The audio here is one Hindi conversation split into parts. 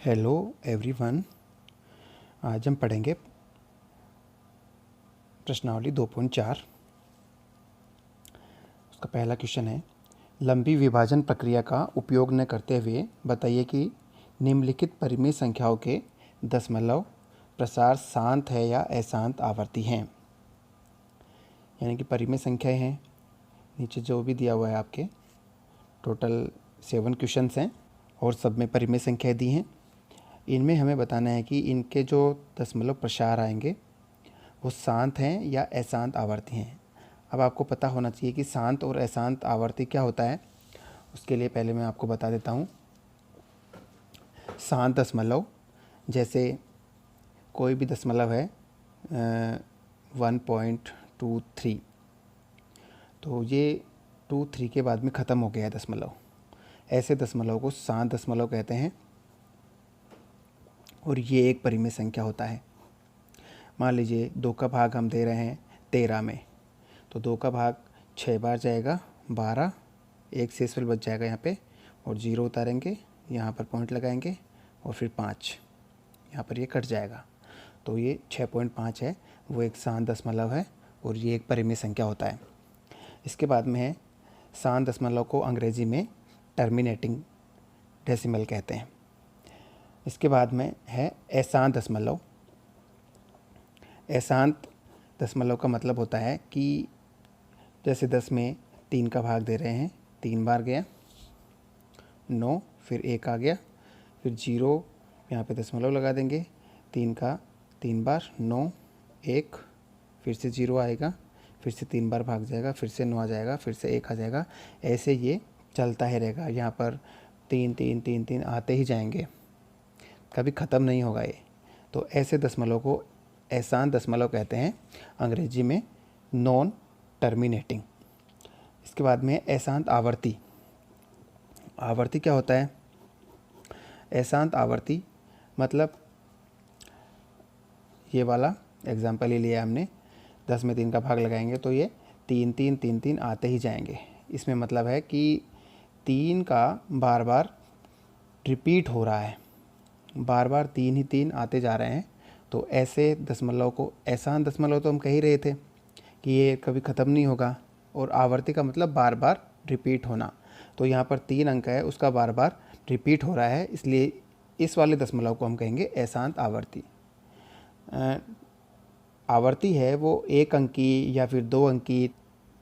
Hello everyone. आज हम पढ़ेंगे प्रश्नावली 2.4। उसका पहला क्वेश्चन है, लंबी विभाजन प्रक्रिया का उपयोग न करते हुए बताइए कि निम्नलिखित परिमेय संख्याओं के दशमलव प्रसार शांत है या अशांत आवर्ती हैं। यानी कि परिमेय संख्याएं हैं, नीचे जो भी दिया हुआ है आपके टोटल 7 क्वेश्चंस हैं और सब में परिमेय संख्याएं दी हैं। इनमें हमें बताना है कि इनके जो दशमलव प्रसार आएंगे वो शांत हैं या अशांत आवर्ती हैं। अब आपको पता होना चाहिए कि शांत और अशांत आवर्ती क्या होता है। उसके लिए पहले मैं आपको बता देता हूँ। शांत दशमलव, जैसे कोई भी दशमलव है 1.23, तो ये 23 के बाद में ख़त्म हो गया है दशमलव। ऐसे दशमलव को शांत दशमलव कहते हैं और ये एक परिमेय संख्या होता है। मान लीजिए 2 का भाग हम दे रहे हैं 13 में, तो 2 का भाग 6 बार जाएगा 12, एक शेषफल बच जाएगा यहाँ पे और 0 उतारेंगे, यहाँ पर पॉइंट लगाएंगे और फिर 5 यहाँ पर ये कट जाएगा। तो ये 6.5 है, वो एक शांत दशमलव है और ये एक परिमेय संख्या होता है। इसके बाद में है शांत दशमलव को अंग्रेजी में टर्मिनेटिंग डेसिमल कहते हैं। इसके बाद में है अशांत दशमलव। अशांत दशमलव का मतलब होता है कि जैसे 10 में 3 का भाग दे रहे हैं, 3 बार गया 9, फिर 1 आ गया, फिर 0 यहाँ पे दशमलव लगा देंगे, 3 का 3 बार 9 1, फिर से 0 आएगा, फिर से 3 बार भाग जाएगा, फिर से 9 आ जाएगा, फिर से 1 आ जाएगा। ऐसे ये चलता ही रहेगा। यहाँ पर 3 3 3 3 आते ही जाएंगे, कभी ख़त्म नहीं होगा ये। तो ऐसे दशमलव को अशांत दशमलव कहते हैं, अंग्रेजी में नॉन टर्मिनेटिंग। इसके बाद में अशांत आवर्ती। आवर्ती क्या होता है? अशांत आवर्ती मतलब ये वाला एग्जाम्पल ही लिया हमने, 10 में 3 का भाग लगाएंगे तो ये 3 3 3 3 आते ही जाएंगे। इसमें मतलब है कि 3 का बार बार रिपीट हो रहा है, बार बार 3 ही 3 आते जा रहे हैं। तो ऐसे दशमलव को अशांत दशमलव तो हम कह ही रहे थे कि ये कभी ख़त्म नहीं होगा, और आवर्ती का मतलब बार बार रिपीट होना। तो यहाँ पर 3 अंक है, उसका बार बार रिपीट हो रहा है, इसलिए इस वाले दशमलव को हम कहेंगे अशांत आवर्ती। आवर्ती है वो 1 अंकी या फिर 2 अंकी,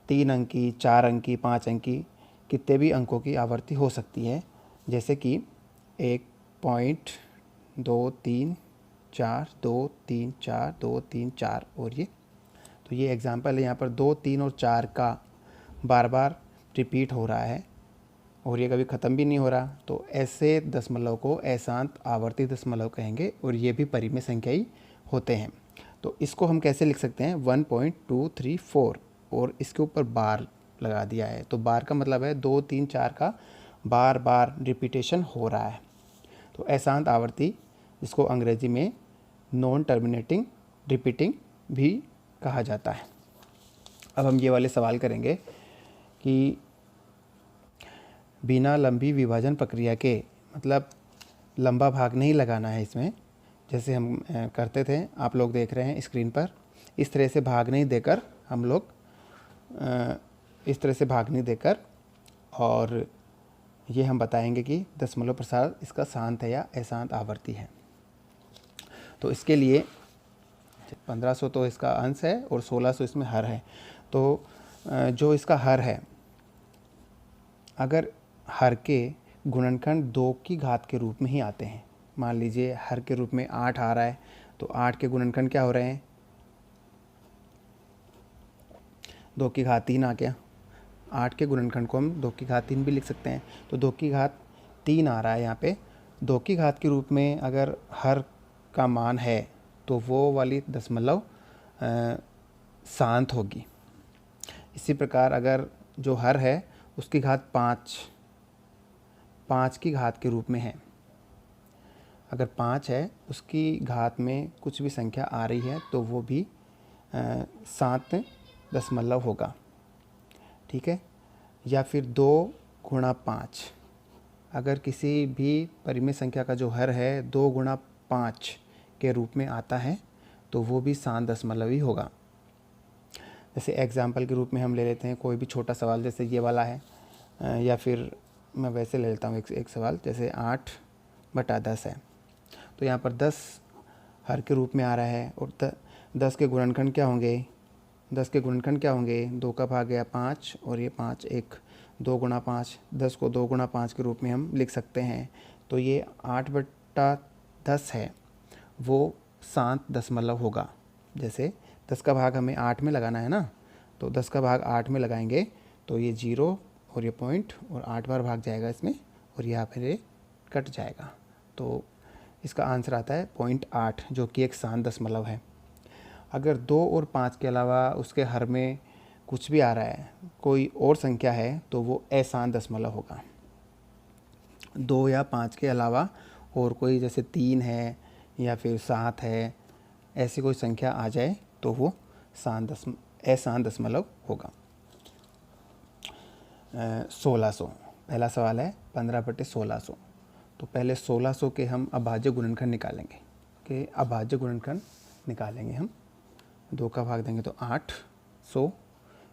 3 अंकी, 4 अंकी, 5 अंकी, कितने भी अंकों की आवर्ती हो सकती है। जैसे कि 1 पॉइंट 2 3 4 2 3 4 2 3 4 और ये, तो ये एग्जांपल है। यहाँ पर 2 3 और 4 का बार बार रिपीट हो रहा है और ये कभी ख़त्म भी नहीं हो रहा। तो ऐसे दशमलव को अशांत आवर्ती दशमलव कहेंगे और ये भी परिमेय संख्या ही होते हैं। तो इसको हम कैसे लिख सकते हैं? 1.234 और इसके ऊपर बार लगा दिया है, तो बार का मतलब है 2 3 4 का बार बार रिपीटेशन हो रहा है। तो अशांत आवर्ती, जिसको अंग्रेजी में नॉन टर्मिनेटिंग रिपीटिंग भी कहा जाता है। अब हम ये वाले सवाल करेंगे कि बिना लंबी विभाजन प्रक्रिया के, मतलब लंबा भाग नहीं लगाना है इसमें, जैसे हम करते थे, आप लोग देख रहे हैं स्क्रीन पर, इस तरह से भाग नहीं देकर हम लोग इस तरह से भाग नहीं देकर, और ये हम बताएंगे कि दशमलव प्रसार इसका शांत है या अशांत आवर्ती है। तो इसके लिए 1500 तो इसका अंश है और 1600 इसमें हर है। तो जो इसका हर है, अगर हर के गुणनखंड 2 की घात के रूप में ही आते हैं, मान लीजिए हर के रूप में 8 आ रहा है, तो 8 के गुणनखंड क्या हो रहे हैं? 2 की घात 3 आ गया। 8 के गुणनखंड को हम 2 की घात 3 भी लिख सकते हैं। तो 2 की घात 3 आ रहा है यहाँ पे। 2 की घात के रूप में अगर हर का मान है तो वो वाली दशमलव शांत होगी। इसी प्रकार अगर जो हर है उसकी घात 5 की घात के रूप में है, अगर 5 है उसकी घात में कुछ भी संख्या आ रही है तो वो भी शांत दशमलव होगा, ठीक है। या फिर 2 गुणा 5, अगर किसी भी परिमेय संख्या का जो हर है 2 गुणा 5 के रूप में आता है तो वो भी 7 दशमलव ही होगा। जैसे एग्जाम्पल के रूप में हम ले लेते हैं कोई भी छोटा सवाल, जैसे ये वाला है, या फिर मैं वैसे ले लेता हूँ एक सवाल, जैसे 8/10 है। तो यहाँ पर 10 हर के रूप में आ रहा है और 10 के गुणनखंड क्या होंगे, 10 के गुणनखंड क्या होंगे, 2 का भाग गया 5 और ये 5, 1 2 गुणा 5, 10 को 2 गुणा 5 के रूप में हम लिख सकते हैं। तो ये 8/10 है, वो 7 दशमलव होगा। जैसे 10 का भाग हमें 8 में लगाना है ना, तो 10 का भाग 8 में लगाएंगे तो ये 0 और ये पॉइंट और 8 बार भाग जाएगा इसमें और यहाँ पर ये कट जाएगा। तो इसका आंसर आता है 0.8, जो कि एक 7 दशमलव है। अगर 2 और 5 के अलावा उसके हर में कुछ भी आ रहा है, कोई और संख्या है, तो वो अशांत दशमलव होगा। 2 या 5 के अलावा और कोई, जैसे 3 है या फिर 7 है, ऐसी कोई संख्या आ जाए तो वो अशांत दशमलव होगा। 1600 पहला सवाल है, 15/1600। तो पहले 1600 के हम अभाज्य गुणनखंड निकालेंगे, कि अभाज्य गुणनखंड निकालेंगे हम। 2 का भाग देंगे तो 800,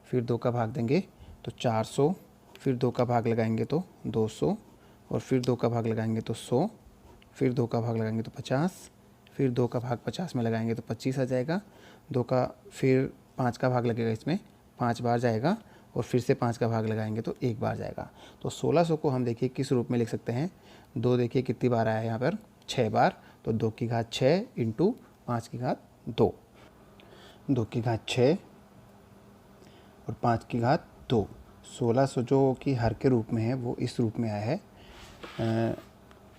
फिर 2 का भाग देंगे तो 400, फिर 2 का भाग लगाएंगे तो 200, और फिर 2 का भाग लगाएंगे तो 100, फिर 2 का भाग लगाएंगे तो 50, फिर 2 का भाग 50 में लगाएंगे तो 25 आ जाएगा। 2 का फिर 5 का भाग लगेगा, इसमें 5 बार जाएगा, और फिर से 5 का भाग लगाएंगे तो 1 बार जाएगा। तो 1600 को हम देखिए किस रूप में लिख सकते हैं। 2 देखिए कितनी बार आया है यहाँ पर, 6 बार। तो 2 की घात 6 इंटू 5 की घात 2, 2 की घात 6 और 5 की घात 2। 1600 जो कि हर के रूप में है वो इस रूप में आया है,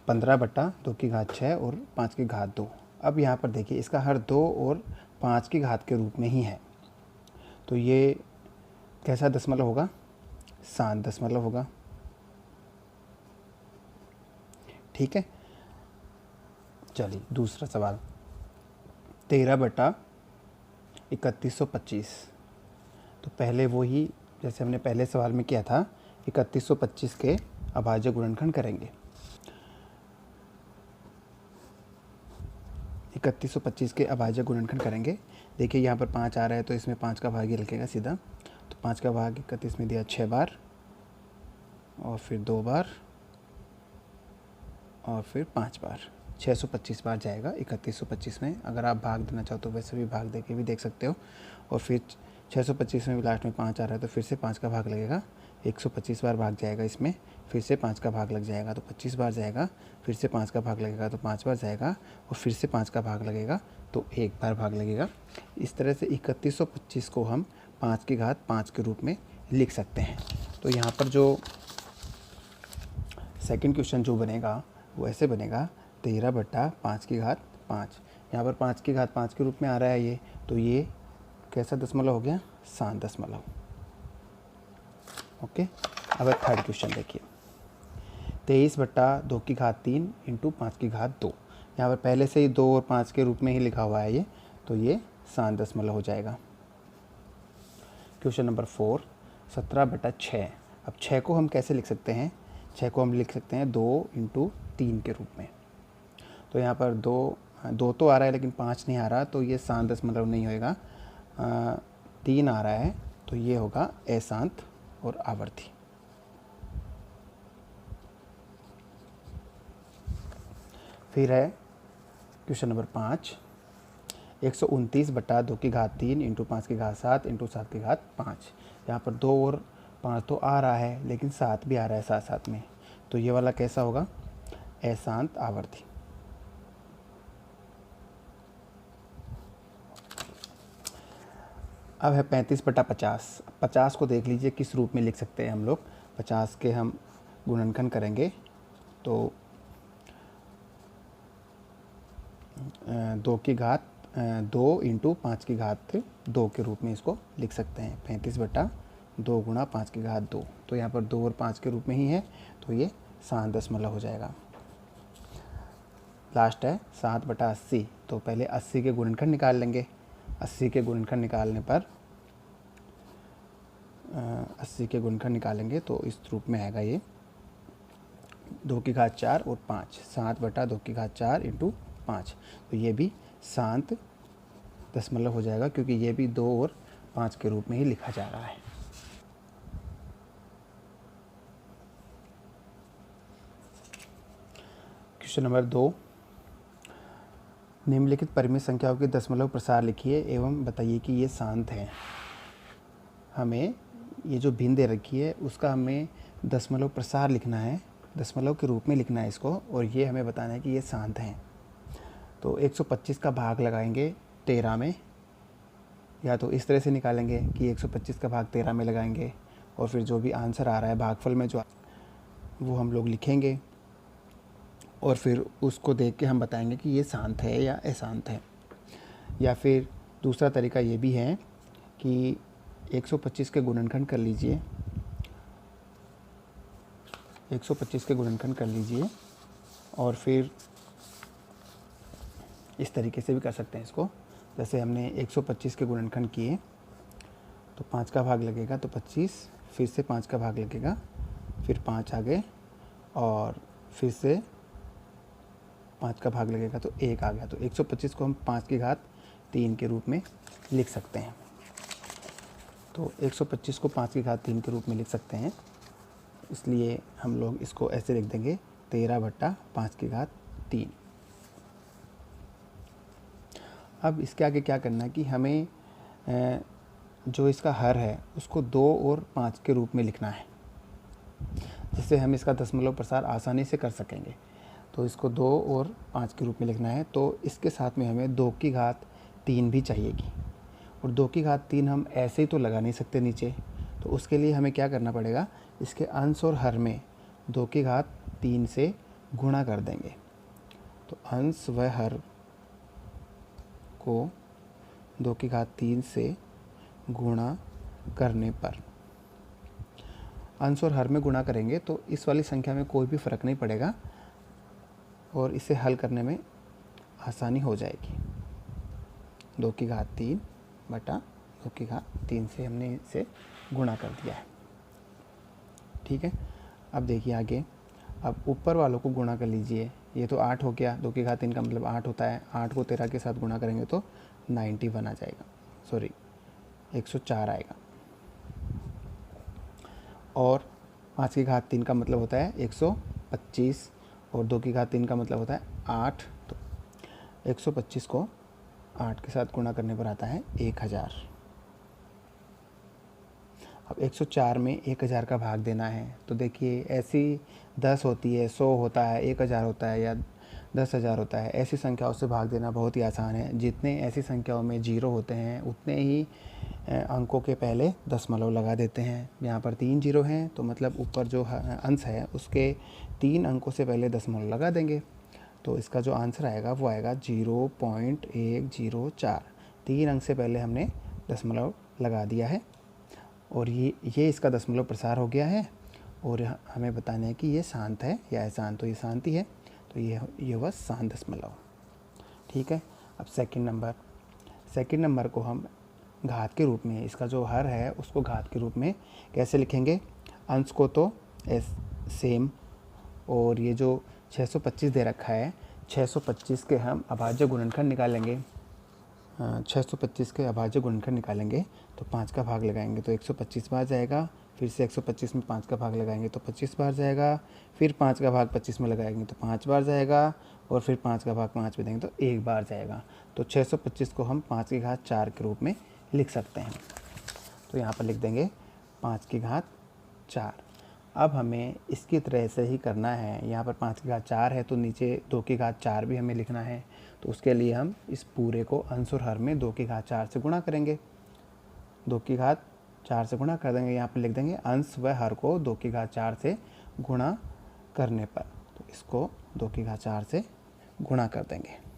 15/2 की घात 6 और 5 की घात 2। अब यहाँ पर देखिए इसका हर 2 और 5 की घात के रूप में ही है, तो ये कैसा दशमलव होगा, 7 दशमलव होगा। ठीक है, चलिए दूसरा सवाल, 13/3125। तो पहले वो ही जैसे हमने पहले सवाल में किया था, 3125 के अभाज्य गुणनखंड करेंगे। 3125 के अभाज्य गुणनखंड करेंगे। देखिए यहाँ पर 5 आ रहा है तो इसमें 5 का भाग ही लगेगा सीधा। तो 5 का भाग 31 में दिया 6 बार, और फिर 2 बार, और फिर 5 बार, 625 बार जाएगा 3125 में। अगर आप भाग देना चाहो तो वैसे भी भाग दे के भी देख सकते हो। और फिर 625 में भी लास्ट में 5 आ रहा है तो फिर से 5 का भाग लगेगा, 125 बार भाग जाएगा इसमें, फिर से 5 का भाग लग जाएगा तो 25 बार जाएगा, फिर से 5 का भाग लगेगा तो 5 बार जाएगा, और फिर से 5 का भाग लगेगा तो 1 बार भाग लगेगा। इस तरह से 3125 को हम 5 की घात 5 के रूप में लिख सकते हैं। तो यहाँ पर जो सेकंड क्वेश्चन जो बनेगा वो ऐसे बनेगा, 13/5 की घात 5। यहाँ पर 5 की घात 5 के रूप में आ रहा है ये, तो ये कैसा दशमलव हो गया, 7 दशमलव। ओके, अब थर्ड क्वेश्चन देखिए, 23/2 की घात 3 इंटू 5 की घात 2। यहाँ पर पहले से ही 2 और 5 के रूप में ही लिखा हुआ है ये, तो ये 7 दशमलव हो जाएगा। Question number 4, 17/6। अब 6 को हम कैसे लिख सकते हैं, 6 को हम लिख सकते हैं 2 इंटू 3 के रूप में। तो यहाँ पर 2 तो आ रहा है लेकिन 5 नहीं आ रहा, तो ये 7 दशमलव नहीं होएगा। 3 आ रहा है तो ये होगा अशांत और आवर्ती। फिर है क्वेश्चन नंबर 5, 129/2 की घात 3 इंटू 5 की घात 7 इंटू 7 की घात 5। यहाँ पर 2 और 5 तो आ रहा है लेकिन 7 भी आ रहा है साथ साथ में, तो ये वाला कैसा होगा, अशांत आवर्ती। अब है 35/50। 50 को देख लीजिए किस रूप में लिख सकते हैं हम लोग। 50 के हम गुणनखंड करेंगे तो 2 की घात 2 इंटू 5 की घात 2 के रूप में इसको लिख सकते हैं। 35/2 गुणा 5 की घात 2। तो यहाँ पर 2 और 5 के रूप में ही है, तो ये 7 दशमलव हो जाएगा। लास्ट है 7/80। तो पहले 80 के गुणनखंड निकाल लेंगे। 80 के गुणनखंड निकालने पर 80 के गुणनखंड निकालेंगे तो इस रूप में आएगा ये, 2 की घात 4 और 5, 7/2 की घात 4 इंटू 5। तो ये भी शांत दशमलव हो जाएगा, क्योंकि ये भी 2 और 5 के रूप में ही लिखा जा रहा है। क्वेश्चन नंबर 2, निम्नलिखित परिमित संख्याओं के दशमलव प्रसार लिखिए एवं बताइए कि ये शांत हैं। हमें ये जो भिन्न दे रखी है उसका हमें दशमलव प्रसार लिखना है, दशमलव के रूप में लिखना है इसको, और ये हमें बताना है कि ये शांत हैं। तो 125 का भाग लगाएंगे 13 में, या तो इस तरह से निकालेंगे कि 125 का भाग 13 में लगाएंगे और फिर जो भी आंसर आ रहा है भागफल में जो वो हम लोग लिखेंगे, और फिर उसको देख के हम बताएंगे कि ये शांत है या अशांत है। या फिर दूसरा तरीका ये भी है कि 125 के गुणनखंड कर लीजिए, 125 के गुणनखंड कर लीजिए, और फिर इस तरीके से भी कर सकते हैं इसको। जैसे हमने 125 के गुणनखंड किए तो 5 का भाग लगेगा तो 25, फिर से 5 का भाग लगेगा, फिर 5 आ गए, और फिर से 5 का भाग लगेगा तो 1 आ गया। तो 125 को हम 5 की घात 3 के रूप में लिख सकते हैं। तो 125 को 5 की घात 3 के रूप में लिख सकते हैं, इसलिए हम लोग इसको ऐसे लिख देंगे 13/5 की घात 3। अब इसके आगे क्या करना है कि हमें जो इसका हर है उसको 2 और 5 के रूप में लिखना है, जिससे हम इसका दशमलव प्रसार आसानी से कर सकेंगे। तो इसको 2 और 5 के रूप में लिखना है, तो इसके साथ में हमें 2 की घात 3 भी चाहिएगी, और 2 की घात 3 हम ऐसे ही तो लगा नहीं सकते नीचे। तो उसके लिए हमें क्या करना पड़ेगा, इसके अंश और हर में 2 की घात 3 से गुणा कर देंगे। तो अंश व हर को 2 की घात 3 से गुणा करने पर, अंश और हर में गुणा करेंगे तो इस वाली संख्या में कोई भी फ़र्क नहीं पड़ेगा और इसे हल करने में आसानी हो जाएगी। 2 की घात 3 बटा 2 की घात 3 से हमने इसे गुणा कर दिया है। ठीक है, अब देखिए आगे, अब ऊपर वालों को गुणा कर लीजिए। ये तो 8 हो गया, 2 की घात 3 का मतलब 8 होता है। 8 को 13 के साथ गुणा करेंगे तो 91 आ जाएगा, सॉरी 104 आएगा। और 5 की घात 3 का मतलब होता है 125, और 2 की घात 3 का मतलब होता है 8। तो 125 को 8 के साथ गुणा करने पर आता है 1000। अब 104 में 1000 का भाग देना है, तो देखिए ऐसी 10 होती है, 100 होता है, 1000 होता है या 10,000 होता है। ऐसी संख्याओं से भाग देना बहुत ही आसान है। जितने ऐसी संख्याओं में जीरो होते हैं उतने ही अंकों के पहले दशमलव लगा देते हैं। यहाँ पर 3 जीरो हैं तो मतलब ऊपर जो अंश है उसके 3 अंकों से पहले दशमलव लगा देंगे। तो इसका जो आंसर आएगा वो आएगा 0.104। 3 अंक से पहले हमने दशमलव लगा दिया है और ये इसका दशमलव प्रसार हो गया है। और हमें बताना है कि ये शांत है या अशांत। तो ये शांति है, तो ये हुआ शांत दशमलव। ठीक है, अब सेकंड नंबर को हम घात के रूप में, इसका जो हर है उसको घात के रूप में कैसे लिखेंगे। अंश को तो सेम, और ये जो 625 दे रखा है, 625 के हम अभाज्य गुणनखंड निकालेंगे। 625 के अभाज्य गुणनखंड निकालेंगे तो 5 का भाग लगाएंगे तो 125 बार जाएगा। फिर से 125 में 5 का भाग लगाएंगे तो 25 बार जाएगा। फिर 5 का भाग 25 में लगाएंगे तो 5 बार जाएगा, और फिर 5 का भाग 5 में देंगे तो 1 बार जाएगा। तो 625 को हम 5 की घात 4 के रूप में लिख सकते हैं। तो यहाँ पर लिख देंगे 5 की घात 4। अब हमें इसकी तरह से ही करना है। यहाँ पर 5 की घात 4 है तो नीचे 2 की घात 4 भी हमें लिखना है। तो उसके लिए हम इस पूरे को अंश और हर में 2 की घात 4 से गुणा करेंगे। 2 की घात 4 से गुणा कर देंगे। यहाँ पर लिख देंगे अंश व हर को 2 की घात 4 से गुणा करने पर। तो इसको 2 की घात 4 से गुणा कर देंगे।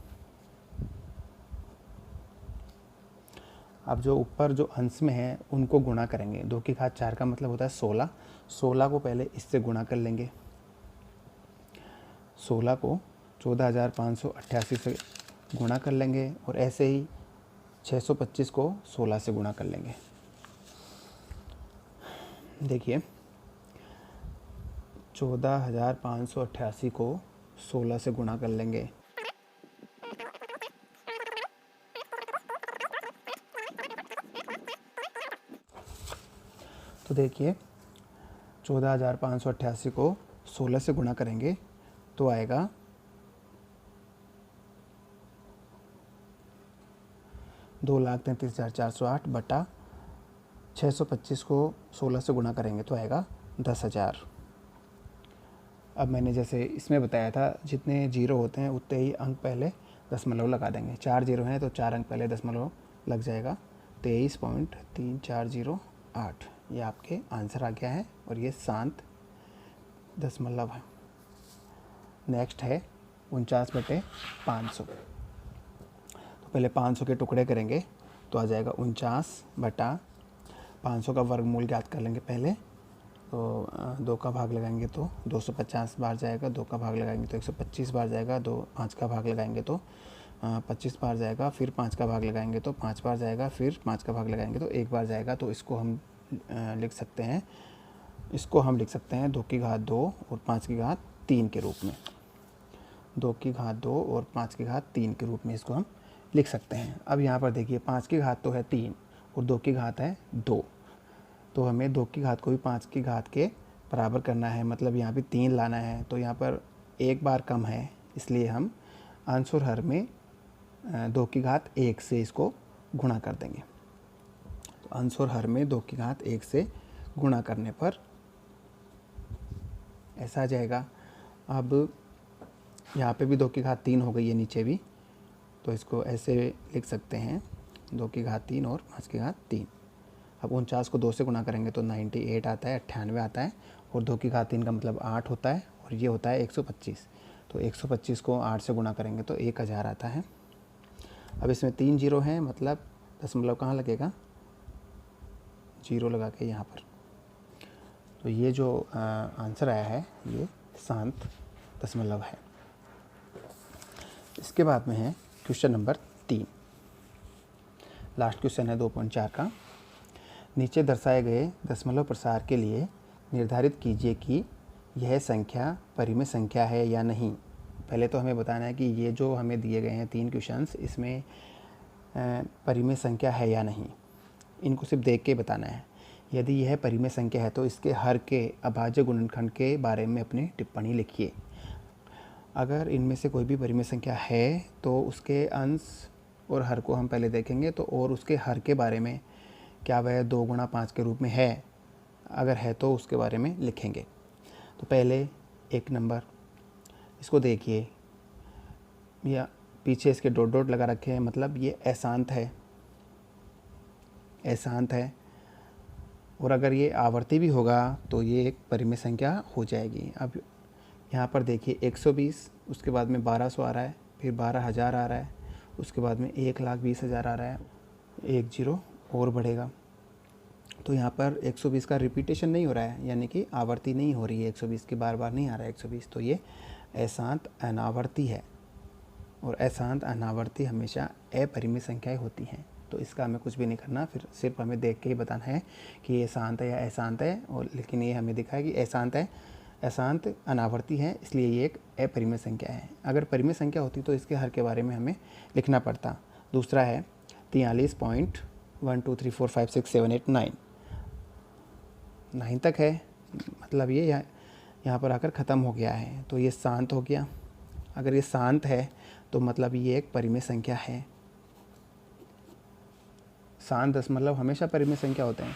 अब जो ऊपर जो अंश में है उनको गुणा करेंगे। 2 की घात 4 का मतलब होता है 16। 16 को पहले इससे गुणा कर लेंगे। 16 को 14,588 से गुणा कर लेंगे, और ऐसे ही 625 को 16 से गुणा कर लेंगे। देखिए 14,588 को 16 से गुणा कर लेंगे। तो देखिए 14,588 को 16 से गुणा करेंगे तो आएगा 2,33,408 बटा 625 को 16 से गुणा करेंगे तो आएगा 10,000। अब मैंने जैसे इसमें बताया था जितने जीरो होते हैं उतने ही अंक पहले दशमलव लगा देंगे। 4 जीरो हैं तो 4 अंक पहले दशमलव लग जाएगा। 23.3408 ये आपके आंसर आ गया है और ये शांत दशमलव है। नेक्स्ट है 49/500। तो पहले 500 के टुकड़े करेंगे तो आ जाएगा 49/500 का वर्गमूल ज्ञात कर लेंगे पहले। तो 2 का भाग लगाएंगे तो 250 बार जाएगा, 2 का भाग लगाएंगे तो 125 बार जाएगा, 5 का भाग लगाएंगे तो 25 बार जाएगा, फिर 5 का भाग लगाएंगे तो 5 बार जाएगा, फिर 5 का भाग लगाएंगे तो 1 बार जाएगा। तो इसको हम लिख सकते हैं 2 की घात 2 और 5 की घात 3 के रूप में। 2 की घात 2 और 5 की घात 3 के रूप में इसको हम लिख सकते हैं। अब यहाँ पर देखिए 5 की घात तो है 3 और 2 की घात है 2, तो हमें 2 की घात को भी 5 की घात के बराबर करना है, मतलब यहाँ पे 3 लाना है। तो यहाँ पर एक बार कम है, इसलिए हम अंश और हर में 2 की घात 1 से इसको गुणा कर देंगे। तो अंश और हर में 2 की घात 1 से गुणा करने पर ऐसा आ जाएगा। अब यहाँ पे भी 2 की घात 3 हो गई है नीचे भी, तो इसको ऐसे लिख सकते हैं 2 की घात 3 और 5 की घात 3। अब 49 को 2 से गुणा करेंगे तो 98 आता है, 98 आता है, और 2 की घात 3 का मतलब 8 होता है और ये होता है 125। तो 125 को 8 से गुणा करेंगे तो 1000 आता है। अब इसमें 3 जीरो हैं, मतलब दशमलव कहाँ लगेगा, जीरो लगा के यहाँ पर। तो ये जो आंसर आया है ये शांत दशमलव है। इसके बाद में है क्वेश्चन नंबर 3। लास्ट क्वेश्चन है 2.4 का। नीचे दर्शाए गए दशमलव प्रसार के लिए निर्धारित कीजिए कि यह संख्या परिमेय संख्या है या नहीं। पहले तो हमें बताना है कि ये जो हमें दिए गए हैं 3 क्वेश्चंस, इसमें परिमेय संख्या है या नहीं, इनको सिर्फ देख के बताना है। यदि यह परिमेय संख्या है तो इसके हर के अभाज्य गुणनखंड के बारे में अपनी टिप्पणी लिखिए। अगर इनमें से कोई भी परिमेय संख्या है तो उसके अंश और हर को हम पहले देखेंगे, तो और उसके हर के बारे में क्या वह 2 गुणा 5 के रूप में है, अगर है तो उसके बारे में लिखेंगे। तो पहले 1 नंबर, इसको देखिए, या पीछे इसके डॉट डॉट लगा रखे हैं, मतलब ये अशांत है, अशांत है। और अगर ये आवर्ती भी होगा तो ये एक परिमेय संख्या हो जाएगी। अब यहाँ पर देखिए 120, उसके बाद में 1200 आ रहा है, फिर 12,000 आ रहा है, उसके बाद में 1,20,000 आ रहा है, 1 जीरो और बढ़ेगा। तो यहाँ पर 120 का रिपीटेशन नहीं हो रहा है, यानी कि आवर्ती नहीं हो रही है, 120 की बार बार नहीं आ रहा है 120। तो ये अशांत अनावर्ती है, और अशांत अनावर्ती हमेशा अपरिमेय संख्याएं होती हैं। तो इसका हमें कुछ भी नहीं करना, फिर सिर्फ हमें देख के ही बताना है कि ये शांत है या अशांत है। और लेकिन ये हमें दिखा है कि अशांत है, अशांत अनावर्ती है, इसलिए ये एक अपरिमेय संख्या है। अगर परिमेय संख्या होती तो इसके हर के बारे में हमें लिखना पड़ता। दूसरा है 43.123456789, 9 तक है, मतलब ये यहाँ पर आकर ख़त्म हो गया है, तो ये शांत हो गया। अगर ये शांत है तो मतलब ये एक परिमेय संख्या है। शांत दशमलव हमेशा परिमेय संख्या होते हैं,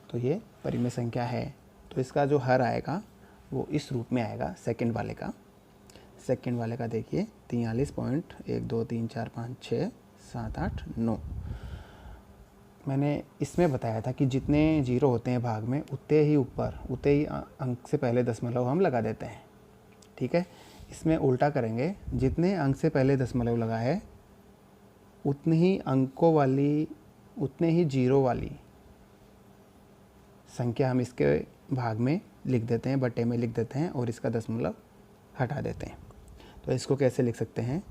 तो ये परिमेय संख्या है। तो इसका जो हर आएगा वो इस रूप में आएगा, सेकंड वाले का। सेकंड वाले का देखिए 43.123456789। मैंने इसमें बताया था कि जितने जीरो होते हैं भाग में उतने ही ऊपर, उतने ही अंक से पहले दशमलव हम लगा देते हैं, ठीक है। इसमें उल्टा करेंगे, जितने अंक से पहले दशमलव लगा है उतने ही अंकों वाली, उतने ही जीरो वाली संख्या हम इसके भाग में लिख देते हैं, बट्टे में लिख देते हैं, और इसका दशमलव हटा देते हैं। तो इसको कैसे लिख सकते हैं,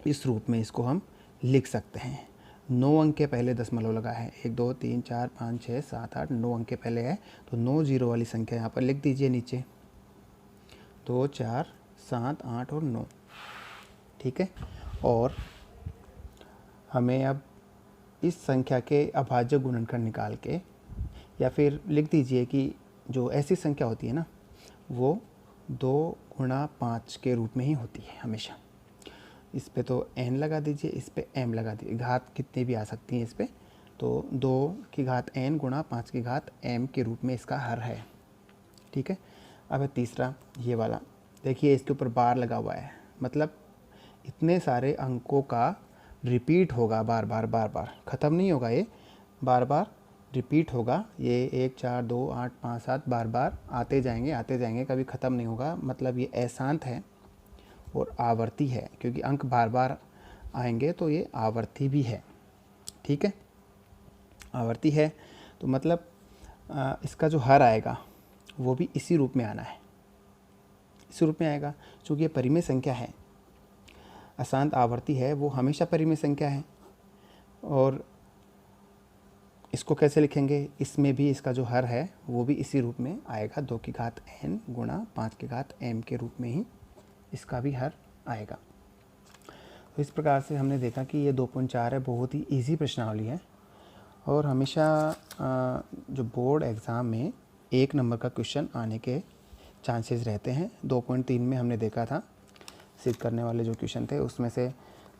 इस रूप में इसको हम लिख सकते हैं। 9 अंक के पहले दशमलव लगा है, 1 2 3 4 5 6 7 8 9 अंक के पहले है, तो 9 जीरो वाली संख्या यहाँ पर लिख दीजिए नीचे, 2 4 7 8 और 9। ठीक है, और हमें अब इस संख्या के अभाज्य गुणनखंड निकाल के, या फिर लिख दीजिए कि जो ऐसी संख्या होती है ना वो 2 गुणा 5 के रूप में ही होती है हमेशा। इस पे तो n लगा दीजिए, इस पे m लगा दीजिए, घात कितनी भी आ सकती हैं इस पे, तो 2 की घात n गुणा 5 की घात m के रूप में इसका हर है। ठीक है, अब है तीसरा ये वाला, देखिए इसके ऊपर बार लगा हुआ है, मतलब इतने सारे अंकों का रिपीट होगा, बार बार बार बार, ख़त्म नहीं होगा ये, बार बार रिपीट होगा ये, 1 4 2 8 5 7 बार बार आते जाएंगे, कभी ख़त्म नहीं होगा। मतलब ये अशांत है और आवर्ती है, क्योंकि अंक बार बार आएंगे तो ये आवर्ती भी है। ठीक है, आवर्ती है तो मतलब इसका जो हर आएगा वो भी इसी रूप में आना है, इसी रूप में आएगा, क्योंकि ये परिमेय संख्या है, अशांत आवर्ती है, वो हमेशा परिमेय संख्या है। और इसको कैसे लिखेंगे, इसमें भी इसका जो हर है वो भी इसी रूप में आएगा, 2 की घात n गुणा 5 की घात m के रूप में ही इसका भी हर आएगा। तो इस प्रकार से हमने देखा कि ये 2.4 है, बहुत ही इजी प्रश्नावली है, और हमेशा जो बोर्ड एग्ज़ाम में 1 नंबर का क्वेश्चन आने के चांसेस रहते हैं। 2.3 में हमने देखा था, सिद्ध करने वाले जो क्वेश्चन थे उसमें से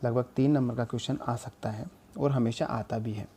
लगभग 3 नंबर का क्वेश्चन आ सकता है और हमेशा आता भी है।